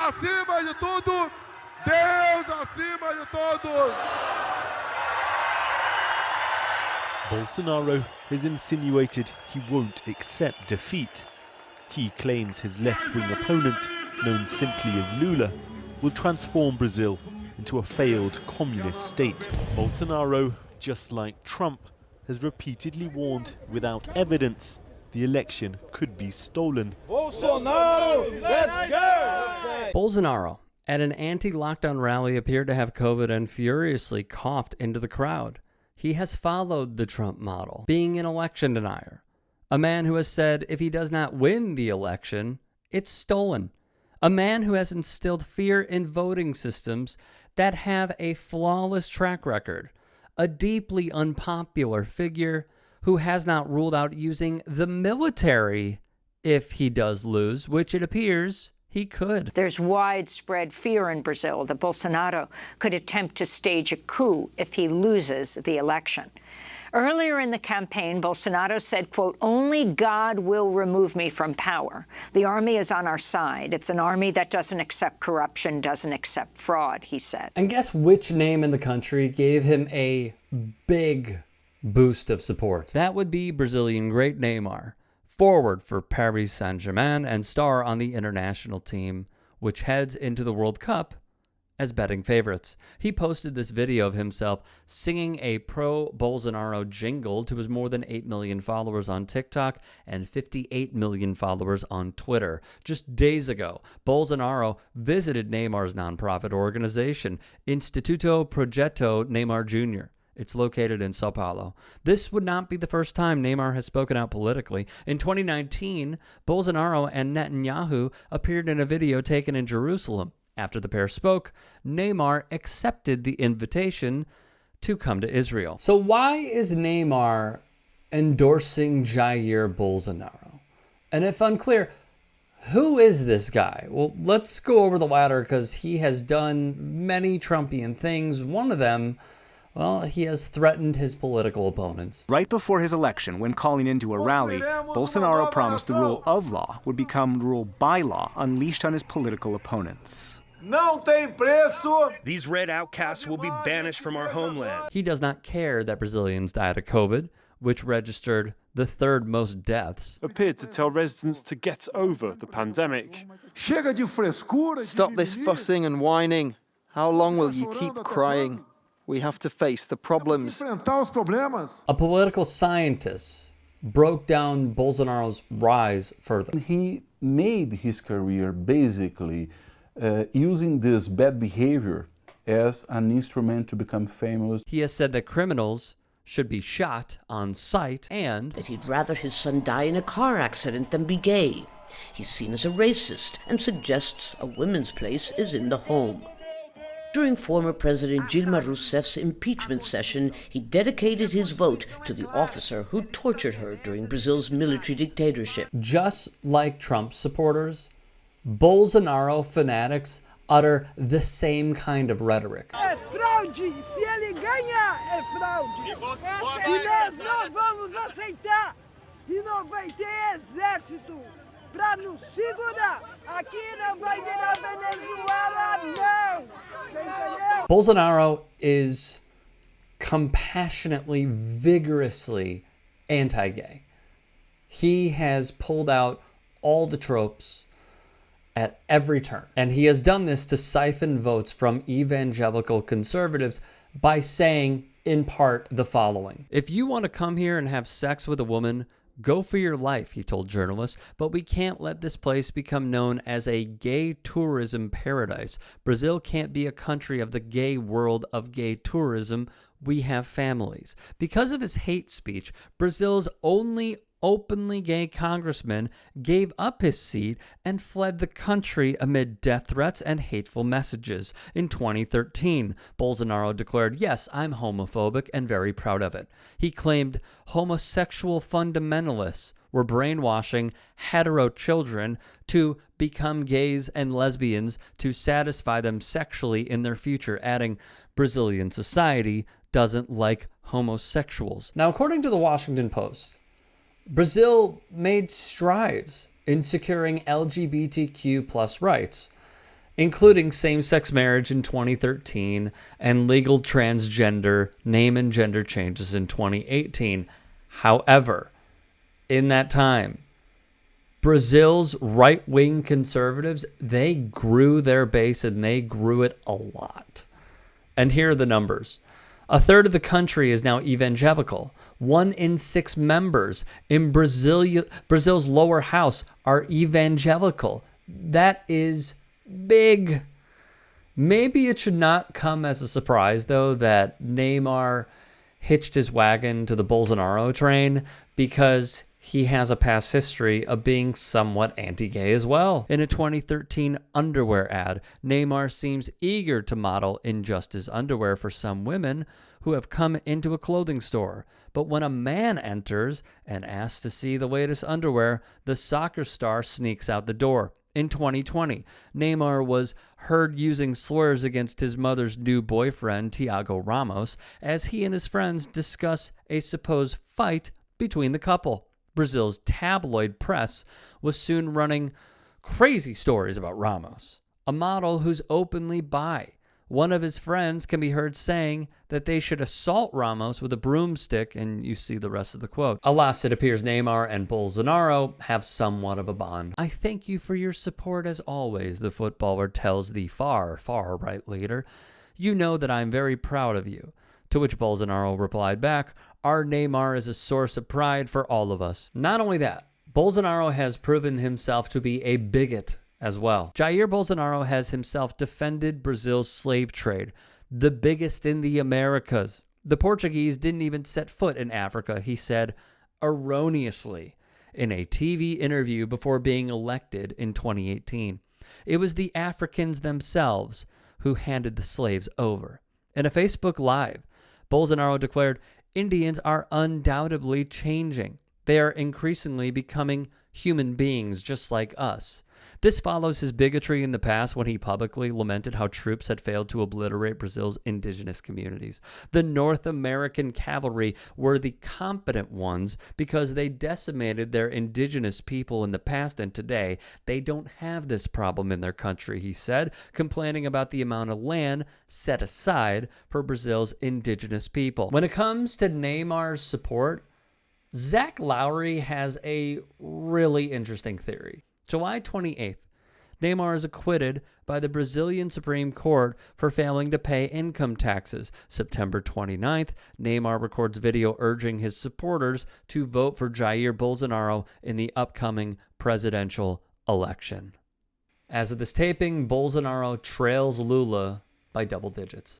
acima de tudo, Deus acima de todos. Bolsonaro has insinuated he won't accept defeat. He claims his left-wing opponent, known simply as Lula, will transform Brazil into a failed communist state. Bolsonaro, just like Trump, has repeatedly warned without evidence the election could be stolen. Bolsonaro, let's go! Bolsonaro, at an anti-lockdown rally, appeared to have COVID and furiously coughed into the crowd. He has followed the Trump model, being an election denier. A man who has said if he does not win the election, it's stolen. A man who has instilled fear in voting systems that have a flawless track record. A deeply unpopular figure who has not ruled out using the military if he does lose, which it appears he could. There's widespread fear in Brazil that Bolsonaro could attempt to stage a coup if he loses the election. Earlier in the campaign, Bolsonaro said, quote, "Only God will remove me from power. The army is on our side. It's an army that doesn't accept corruption, doesn't accept fraud," he said. And guess which name in the country gave him a big boost of support? That would be Brazilian great Neymar, forward for Paris Saint-Germain and star on the international team, which heads into the World Cup as betting favorites. He posted this video of himself singing a pro-Bolsonaro jingle to his more than 8 million followers on TikTok and 58 million followers on Twitter. Just days ago, Bolsonaro visited Neymar's nonprofit organization, Instituto Projeto Neymar Jr. It's located in Sao Paulo. This would not be the first time Neymar has spoken out politically. In 2019, Bolsonaro and Netanyahu appeared in a video taken in Jerusalem. After the pair spoke, Neymar accepted the invitation to come to Israel. So why is Neymar endorsing Jair Bolsonaro? And if unclear, who is this guy? Well, let's go over the ladder because he has done many Trumpian things. One of them, well, he has threatened his political opponents. Right before his election, when calling into a rally, Bolsonaro promised the rule of law would become rule by law, unleashed on his political opponents. Não tem preço. These red outcasts will be banished from our homeland. He does not care that Brazilians died of COVID, which registered the third most deaths. Appeared to tell residents to get over the pandemic. Chega de frescura. Stop this fussing and whining. How long will you keep crying? We have to face the problems. A political scientist broke down Bolsonaro's rise further. He made his career basically using this bad behavior as an instrument to become famous. He has said that criminals should be shot on sight and that he'd rather his son die in a car accident than be gay. He's seen as a racist and suggests a woman's place is in the home. During former President Dilma Rousseff's impeachment session, he dedicated his vote to the officer who tortured her during Brazil's military dictatorship. Just like Trump supporters, Bolsonaro fanatics utter the same kind of rhetoric. É fraude! Se ele ganhar, é fraude! E nós não vamos aceitar! E não vai ter exército para nos segurar! Aqui não vai virar Venezuela, não! Você entendeu? Bolsonaro is compassionately, vigorously anti-gay. He has pulled out all the tropes at every turn. And he has done this to siphon votes from evangelical conservatives by saying, in part, the following. If you want to come here and have sex with a woman, go for your life, he told journalists, but we can't let this place become known as a gay tourism paradise. Brazil can't be a country of the gay world of gay tourism. We have families. Because of his hate speech, Brazil's only openly gay congressman gave up his seat and fled the country amid death threats and hateful messages. In 2013, Bolsonaro declared, "Yes, I'm homophobic and very proud of it." He claimed homosexual fundamentalists were brainwashing hetero children to become gays and lesbians to satisfy them sexually in their future, adding, "Brazilian society doesn't like homosexuals." Now, according to the Washington Post, Brazil made strides in securing LGBTQ plus rights. including same-sex marriage in 2013 and legal transgender name and gender changes in 2018. However, in that time, Brazil's right-wing conservatives, they grew their base and they grew it a lot. And here are the numbers. A third of the country is now evangelical. 1 in 6 members in Brazil's lower house are evangelical. That is big. Maybe it should not come as a surprise, though, that Neymar hitched his wagon to the Bolsonaro train, because he has a past history of being somewhat anti-gay as well. In a 2013 underwear ad, Neymar seems eager to model in just his underwear for some women who have come into a clothing store. But when a man enters and asks to see the latest underwear, the soccer star sneaks out the door. In 2020, Neymar was heard using slurs against his mother's new boyfriend, Thiago Ramos, as he and his friends discuss a supposed fight between the couple. Brazil's tabloid press was soon running crazy stories about Ramos, a model who's openly bi. One of his friends can be heard saying that they should assault Ramos with a broomstick, and you see the rest of the quote. Alas, it appears Neymar and Bolsonaro have somewhat of a bond. I thank you for your support as always, the footballer tells the far right leader. You know that I'm very proud of you. To which Bolsonaro replied back, our Neymar is a source of pride for all of us. Not only that, Bolsonaro has proven himself to be a bigot as well. Jair Bolsonaro has himself defended Brazil's slave trade, the biggest in the Americas. The Portuguese didn't even set foot in Africa, he said erroneously in a TV interview before being elected in 2018. It was the Africans themselves who handed the slaves over. In a Facebook Live, Bolsonaro declared, Indians are undoubtedly changing. They are increasingly becoming human beings just like us. This follows his bigotry in the past when he publicly lamented how troops had failed to obliterate Brazil's indigenous communities. The North American cavalry were the competent ones because they decimated their indigenous people in the past, and today they don't have this problem in their country, he said, complaining about the amount of land set aside for Brazil's indigenous people. When it comes to Neymar's support, Zach Lowry has a really interesting theory. July 28th, Neymar is acquitted by the Brazilian Supreme Court for failing to pay income taxes. September 29th, Neymar records video urging his supporters to vote for Jair Bolsonaro in the upcoming presidential election. As of this taping, Bolsonaro trails Lula by double digits.